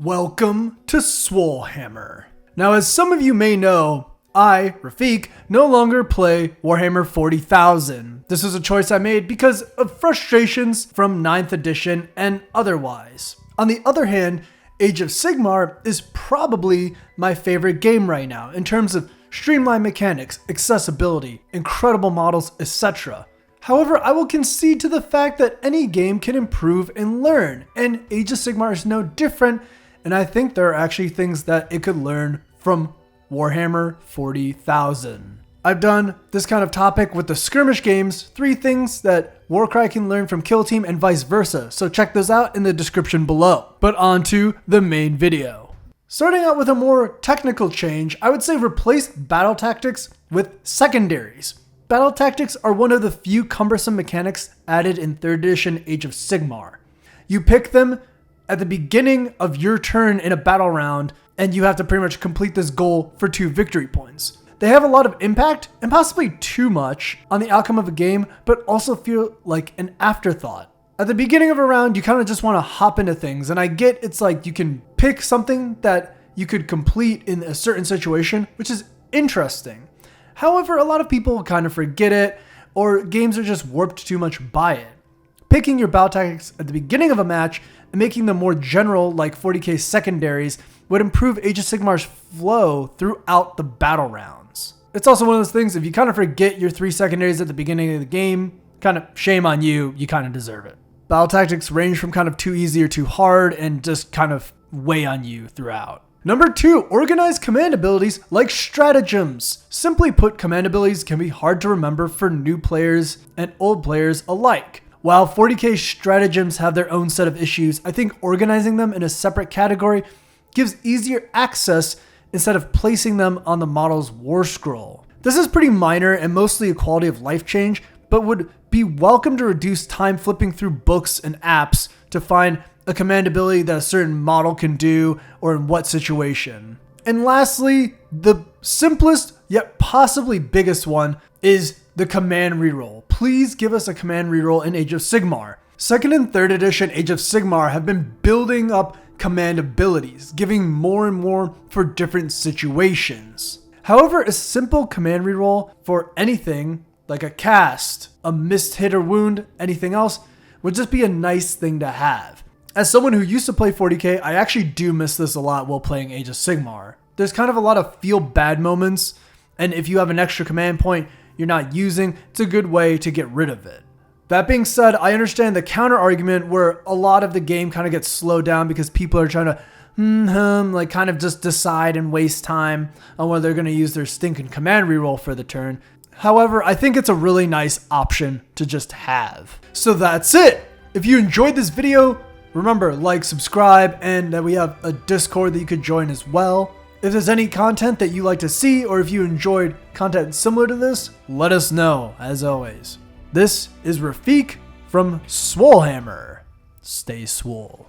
Welcome to Warhammer. Now, as some of you may know, I, Rafiq, no longer play Warhammer 40,000. This was a choice I made because of frustrations from 9th edition and otherwise. On the other hand, Age of Sigmar is probably my favorite game right now in terms of streamlined mechanics, accessibility, incredible models, etc. However, I will concede to the fact that any game can improve and learn, and Age of Sigmar is no different, and I think there are actually things that it could learn from Warhammer 40,000. I've done this kind of topic with the skirmish games, 3 things that Warcry can learn from Kill Team and vice versa, so check those out in the description below. But on to the main video. Starting out with a more technical change, I would say replace battle tactics with secondaries. Battle tactics are one of the few cumbersome mechanics added in 3rd edition Age of Sigmar. You pick them at the beginning of your turn in a battle round, and you have to pretty much complete this goal for 2 victory points. They have a lot of impact, and possibly too much, on the outcome of a game, but also feel like an afterthought. At the beginning of a round, you kind of just want to hop into things, and I get it's like you can pick something that you could complete in a certain situation, which is interesting. However, a lot of people kind of forget it, or games are just warped too much by it. Picking your battle tactics at the beginning of a match and making them more general like 40k secondaries would improve Age of Sigmar's flow throughout the battle rounds. It's also one of those things, if you kind of forget your 3 secondaries at the beginning of the game, kind of shame on you, you kind of deserve it. Battle tactics range from kind of too easy or too hard and just kind of weigh on you throughout. Number 2, organize command abilities like stratagems. Simply put, command abilities can be hard to remember for new players and old players alike. While 40k stratagems have their own set of issues, I think organizing them in a separate category gives easier access instead of placing them on the model's war scroll. This is pretty minor and mostly a quality of life change, but would be welcome to reduce time flipping through books and apps to find a command ability that a certain model can do or in what situation. And lastly, the simplest yet possibly biggest one is the command reroll. Please give us a command reroll in Age of Sigmar. 2nd and 3rd edition Age of Sigmar have been building up command abilities, giving more and more for different situations. However, a simple command reroll for anything, like a cast, a missed hit or wound, anything else, would just be a nice thing to have. As someone who used to play 40k, I actually do miss this a lot while playing Age of Sigmar. There's kind of a lot of feel bad moments, and if you have an extra command point you're not using, it's a good way to get rid of it. That being said, I understand the counter argument where a lot of the game kind of gets slowed down because people are trying to like kind of just decide and waste time on whether they're going to use their stinking command reroll for the turn. However, I think it's a really nice option to just have. So that's it. If you enjoyed this video, remember, like, subscribe, and we have a Discord that you could join as well. If there's any content that you like to see, or if you enjoyed content similar to this, let us know, as always. This is Rafiq from Warhammer. Stay swole.